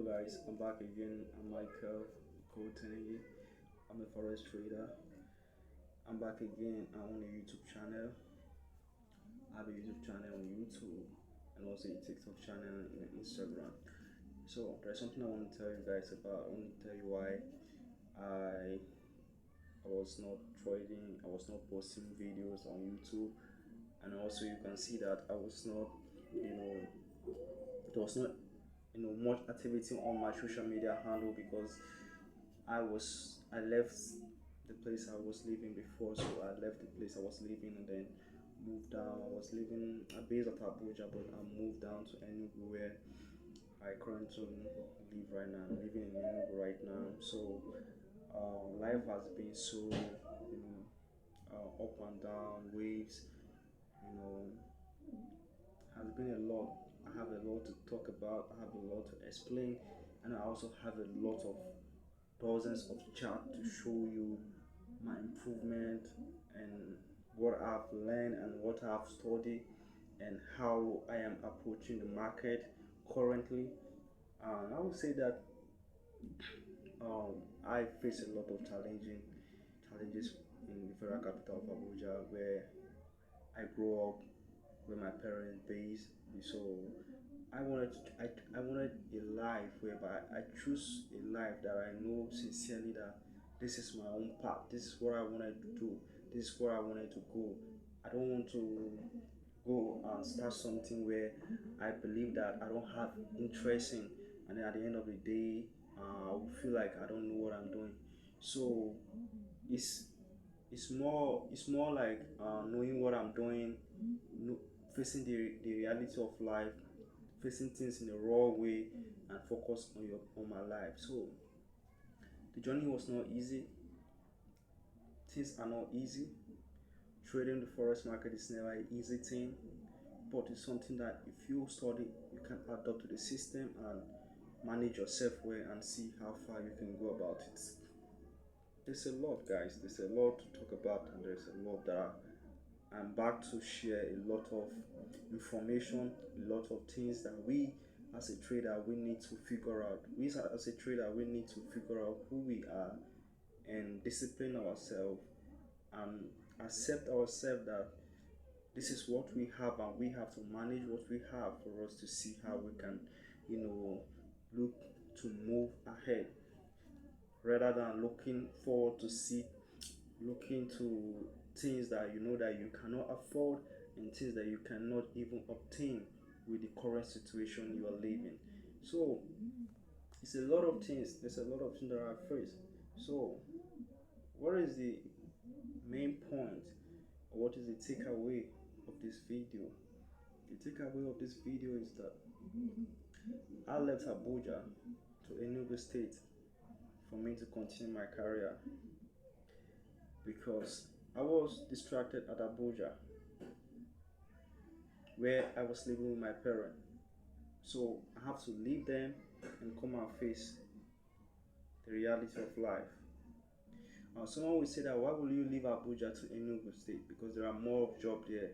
guys, I'm back again. I'm Michael Kotenegi. I'm a forex trader. I'm back again. I'm on a YouTube channel. I have a YouTube channel on YouTube and also a TikTok channel and Instagram. So there's something I want to tell you guys about. I want to tell you why I I was not trading. I was not posting videos on YouTube, and also you can see that I was not, you know, it was not much activity on my social media handle because I left the place I was living before, so I left the place I was living and then moved down. I was living I based at Abuja, but I moved down to Enugu where I currently live right now. I'm living in Enugu right now. So life has been so up and down, waves, you know, has been a lot. I have a lot to talk about. I have a lot to explain, and I also have a lot of dozens of charts to show you my improvement and what I've learned and what I've studied and how I am approaching the market currently. And I would say that I face a lot of challenges in the federal capital of Abuja, where I grew up, where my parents based. So I wanted a life whereby I choose a life that I know sincerely that this is my own path. This is what I wanted to do. This is where I wanted to go. I don't want to go and start something where I believe that I don't have interest in, and then at the end of the day, I will feel like I don't know what I'm doing. So it's it's more like knowing what I'm doing, no, facing the reality of life, facing things in a raw way, and focus on my life. So the journey was not easy. Things are not easy. Trading the forex market is never an easy thing, but it's something that if you study, you can adapt to the system and manage yourself well and see how far you can go about it. There's a lot, guys. There's a lot to talk about, and there's a lot that I'm back to share a lot of information, a lot of things that we as a trader we need to figure out. We as a trader we need to figure out who we are and discipline ourselves and accept ourselves that this is what we have and we have to manage what we have for us to see how we can, you know, look to move ahead rather than looking forward to see looking to things that you know that you cannot afford and things that you cannot even obtain with the current situation you are living. So it's a lot of things. There's a lot of things that I face. So what is the main point or what is the takeaway of this video? The takeaway of this video is that I left Abuja to Enugu State for me to continue my career because I was distracted at Abuja where I was living with my parents. So I have to leave them and come and face the reality of life. Someone will say that why will you leave Abuja to Enugu State? Because there are more jobs there.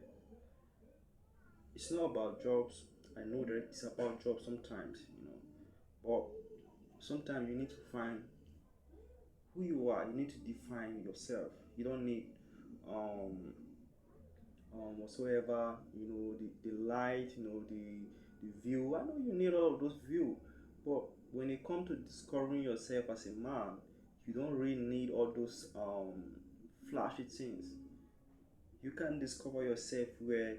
It's not about jobs. I know that it's about jobs sometimes, but sometimes you need to find who you are. You need to define yourself. You don't need um whatsoever, the light, the view. I know you need all of those view, but when it comes to discovering yourself as a man, you don't really need all those flashy things. You can discover yourself where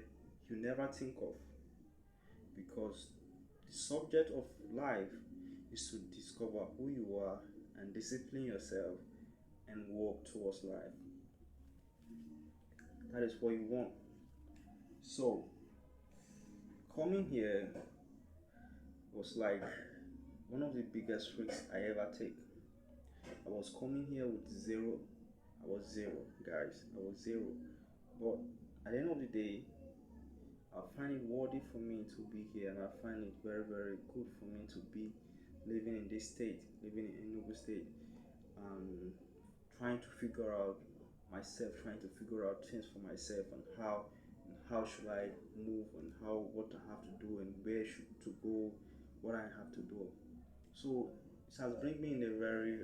you never think of, because the subject of life is to discover who you are and discipline yourself and work towards life. That is what you want. So coming here was like one of the biggest risks I ever take. I was coming here with zero. I was zero, guys. I was zero. But at the end of the day, I find it worthy for me to be here, and I find it very, very good for me to be living in this state, living in Enugu State, trying to figure out myself, trying to figure out things for myself, and how should I move, and how what I have to do, and where should to go, what I have to do. So it has bring me in a very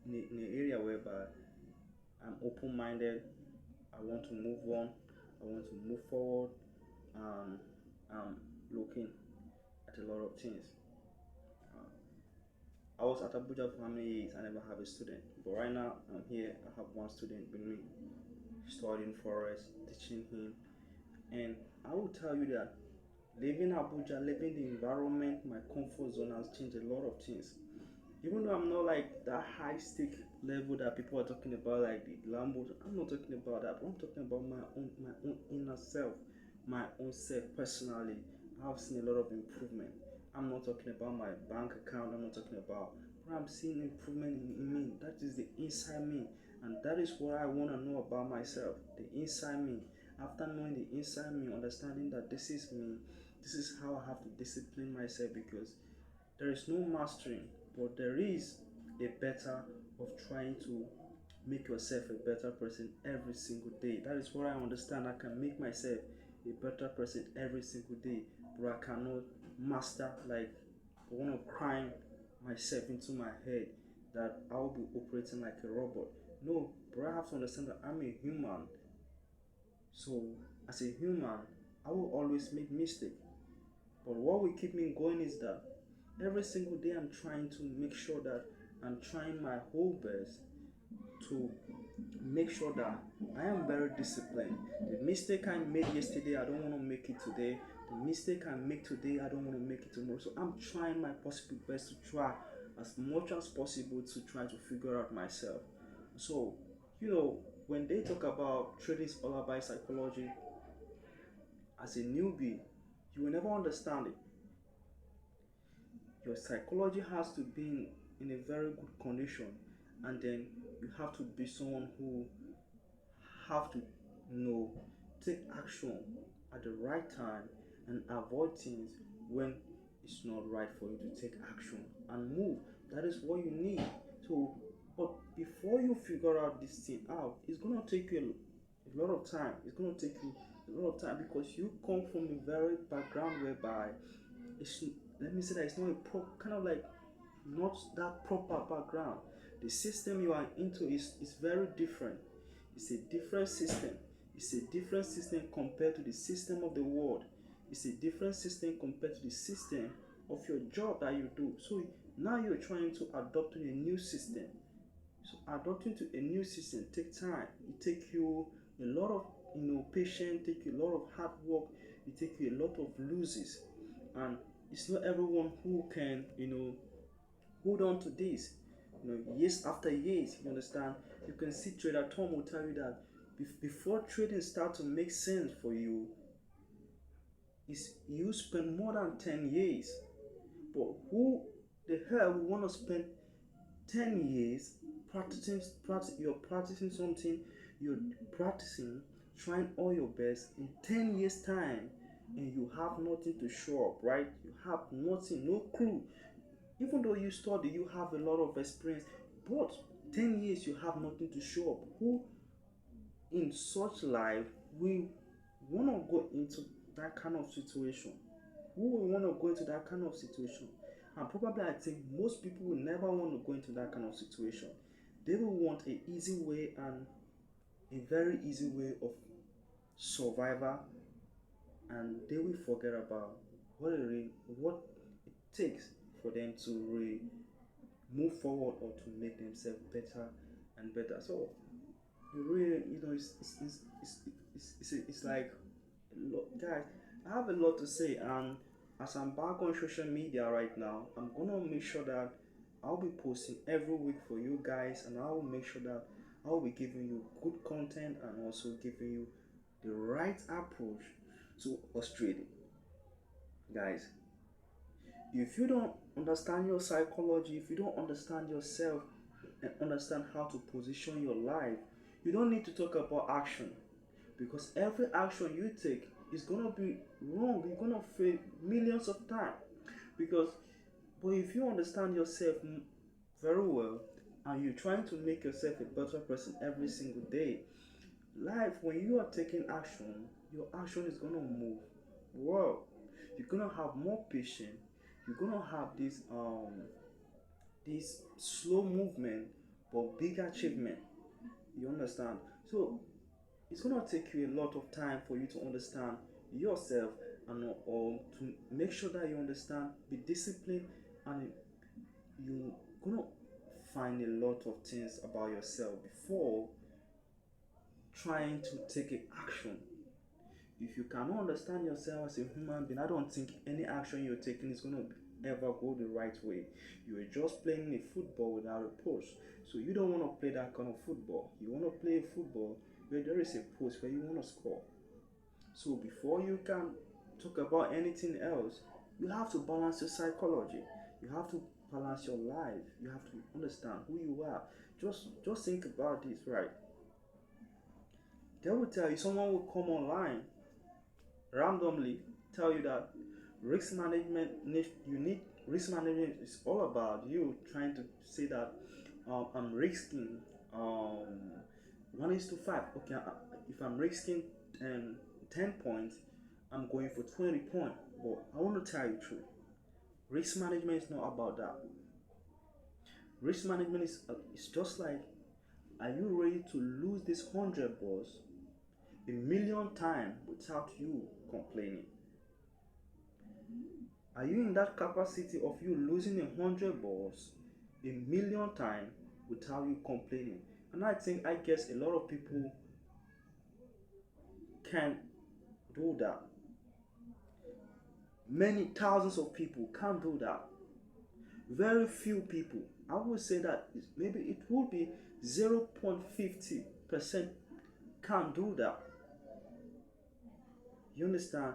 in an area whereby I'm open-minded. I want to move on. I want to move forward. Um, I'm looking at a lot of things. I was at Abuja for how many years? I never have a student. But right now, I'm here. I have one student with me, studying for us, teaching him. And I will tell you that living Abuja, living the environment, my comfort zone has changed a lot of things. Even though I'm not like that high stake level that people are talking about, like the Lambos, I'm not talking about that. But I'm talking about my own inner self, my own self personally. I've seen a lot of improvement. I'm not talking about my bank account. I'm not talking about, but I'm seeing improvement in me. That is the inside me, and that is what I want to know about myself. The inside me. After knowing the inside me, understanding that this is me, this is how I have to discipline myself because there is no mastering, but there is a better of trying to make yourself a better person every single day. That is what I understand. I can make myself a better person every single day, but I cannot master like I want to crime myself into my head that I will be operating like a robot. No, but I have to understand that I'm a human. So as a human, I will always make mistakes. But what will keep me going is that every single day I'm trying to make sure that I'm trying my whole best to make sure that I am very disciplined. The mistake I made yesterday, I don't want to make it today. The mistake I make today, I don't want to make it tomorrow. So I'm trying my possible best to try as much as possible to try to figure out myself. So, when they talk about trading is all about psychology, as a newbie, you will never understand it. Your psychology has to be in a very good condition, and then you have to be someone who have to know take action at the right time and avoid things when it's not right for you to take action and move. That is what you need. So but before you figure out this thing out, it's gonna take you a lot of time. It's gonna take you a lot of time because you come from a very background whereby it's, let me say that it's not a kind of like not that proper background. The system you are into is very different. It's a different system. It's a different system compared to the system of the world. It's a different system compared to the system of your job that you do. So now you're trying to adopt to a new system. So adopting to a new system take time. It take you a lot of patience, take you a lot of hard work, it take you a lot of loses. And it's not everyone who can, hold on to this. Years after years, you understand? You can see Trader Tom will tell you that before trading start to make sense for you, is you spend more than 10 years. But who the hell will want to spend 10 years you're practicing something, you're practicing, trying all your best in 10 years time, and you have nothing to show up, right? You have nothing, no clue. Even though you study, you have a lot of experience, but 10 years you have nothing to show up. Who in such life we want to go into that kind of situation? Who will want to go into that kind of situation? And probably I think most people will never want to go into that kind of situation. They will want a easy way and a very easy way of survival, and they will forget about what it takes for them to really move forward or to make themselves better and better. So you really, it's like guys. I have a lot to say, and as I'm back on social media right now, I'm gonna make sure that I'll be posting every week for you guys, and I'll make sure that I'll be giving you good content and also giving you the right approach to Australia, guys. If you don't understand your psychology, if you don't understand yourself and understand how to position your life, you don't need to talk about action, because every action you take is gonna be wrong. You're gonna fail millions of times. Because, but if you understand yourself very well and you're trying to make yourself a better person every single day, life, when you are taking action, your action is gonna move well. You're gonna have more patience, you're gonna have this slow movement but big achievement. You understand? So it's gonna take you a lot of time for you to understand yourself and or to make sure that you understand, be disciplined, and you gonna find a lot of things about yourself before trying to take a action. If you cannot understand yourself as a human being, I don't think any action you're taking is gonna ever go the right way. You are just playing a football without a post. So you don't want to play that kind of football. You want to play a football where there is a post where you want to score. So before you can talk about anything else, you have to balance your psychology. You have to balance your life. You have to understand who you are. Just think about this, right? They will tell you, someone will come online randomly tell you that risk management you need risk management is all about you trying to say that I'm risking um 1:5. Okay, if I'm risking um 10 points, I'm going for 20 points. But I want to tell you the truth. Risk management is not about that. Risk management is just like, are you ready to lose this 100 balls a million times without you complaining? Are you in that capacity of you losing 100 balls a million times without you complaining? And I guess a lot of people can do that. Many thousands of people can't do that. Very few people. I would say that maybe it would be 0.50% can't do that. You understand?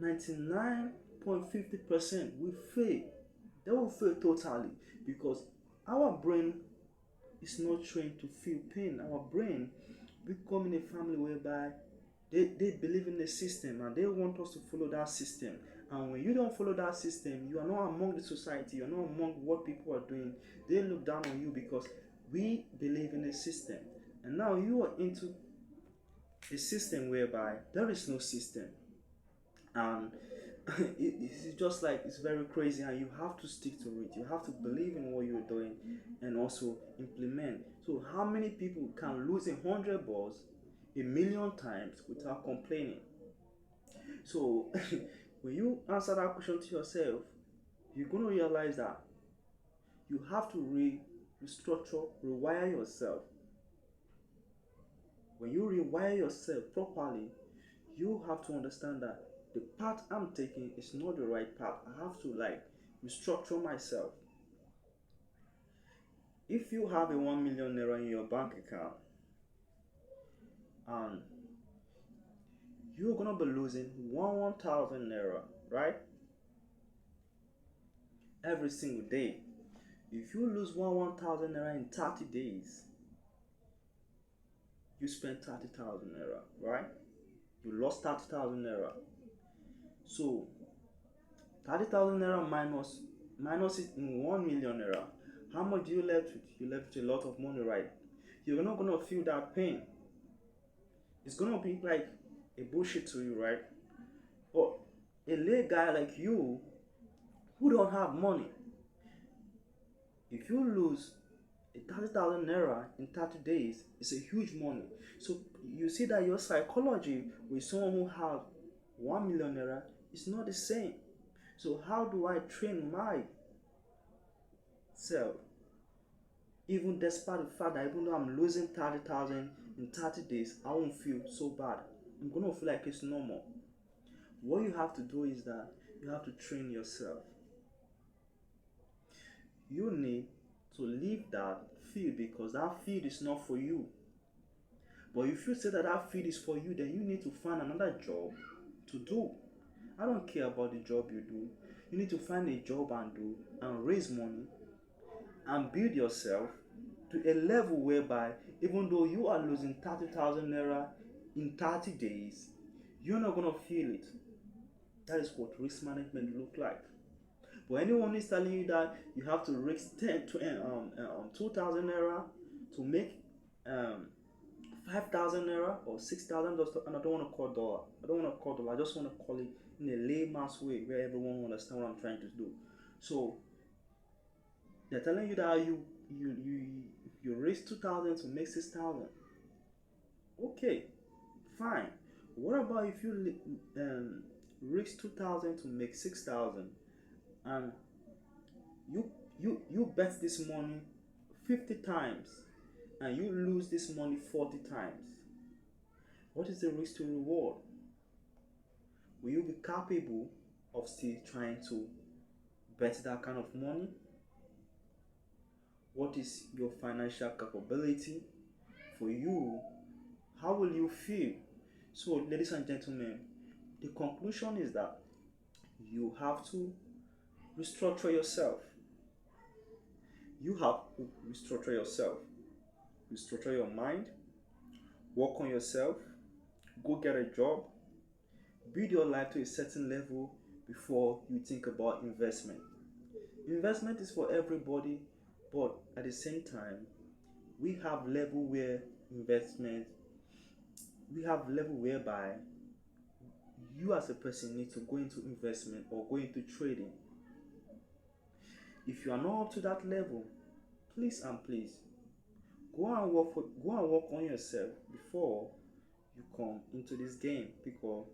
99.50% will fail. They will fail totally because our brain is not trained to feel pain. Our brain, we come in a family whereby they believe in the system and they want us to follow that system. And when you don't follow that system, you are not among the society, you are not among what people are doing. They look down on you because we believe in the system. And now you are into a system whereby there is no system. And it's just like it's very crazy, and you have to stick to it. You have to believe in what you're doing and also implement. So how many people can lose 100 balls a million times without complaining? So when you answer that question to yourself, you're going to realize that you have to restructure, rewire yourself. When you rewire yourself properly, you have to understand that the path I'm taking is not the right path. I have to like restructure myself. If you have a 1 million naira in your bank account and you're gonna be losing 1,000 naira, right? Every single day. If you lose 1,000 naira in 30 days, you spend 30,000 naira, right? You lost 30,000 naira. So 30,000 naira minus it in 1 million naira. How much do you left with? You left with a lot of money, right? You're not gonna feel that pain. It's gonna be like a bullshit to you, right? But a lay guy like you who don't have money, if you lose a 30,000 naira in 30 days, it's a huge money. So you see that your psychology with someone who have 1 million naira is not the same. So how do I train myself? Even despite the fact that even though I'm losing 30,000 in 30 days, I won't feel so bad. I'm gonna feel like it's normal. What you have to do is that you have to train yourself. You need to leave that field because that field is not for you. But if you say that that field is for you, then you need to find another job to do. I don't care about the job you do. You need to find a job and do and raise money and build yourself to a level whereby even though you are losing 30,000 naira in 30 days, you're not gonna feel it. That is what risk management look like. But anyone is telling you that you have to risk 2,000 naira to make 5,000 naira or 6,000 dollars, and I don't want to call dollar. I don't want to call dollar. I just want to call it in a layman's way where everyone will understand what I'm trying to do. So they're telling you that you raise 2,000 to make 6,000. Okay, fine. What about if you raise 2,000 to make 6,000, and you you bet this money 50 times and you lose this money 40 times? What is the risk to reward? Will you be capable of still trying to bet that kind of money? What is your financial capability? For you, how will you feel? So, ladies and gentlemen, the conclusion is that you have to restructure yourself. You have to restructure yourself. Restructure your mind, work on yourself, go get a job, build your life to a certain level before you think about investment. Investment is for everybody, but at the same time, we have level where investment, we have level whereby you as a person need to go into investment or go into trading. If you are not up to that level, please and please go and work on yourself before you come into this game. Because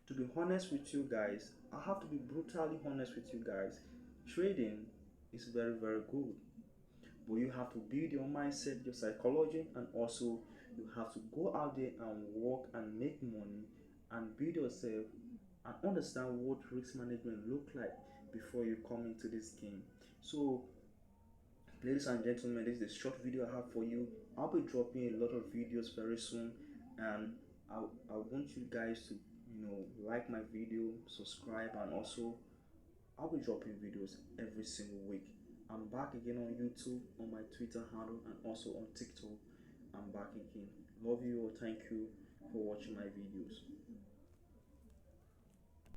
to be honest with you guys, I have to be brutally honest with you guys. Trading is very, very good, but you have to build your mindset, your psychology, and also you have to go out there and work and make money and build yourself and understand what risk management look like before you come into this game. So, ladies and gentlemen, this is the short video I have for you. I'll be dropping a lot of videos very soon, and I want you guys to like my video, subscribe, and also I'll be dropping videos every single week. I'm back again on YouTube, on my Twitter handle, and also on TikTok. I'm back again. Love you all. Thank you for watching my videos.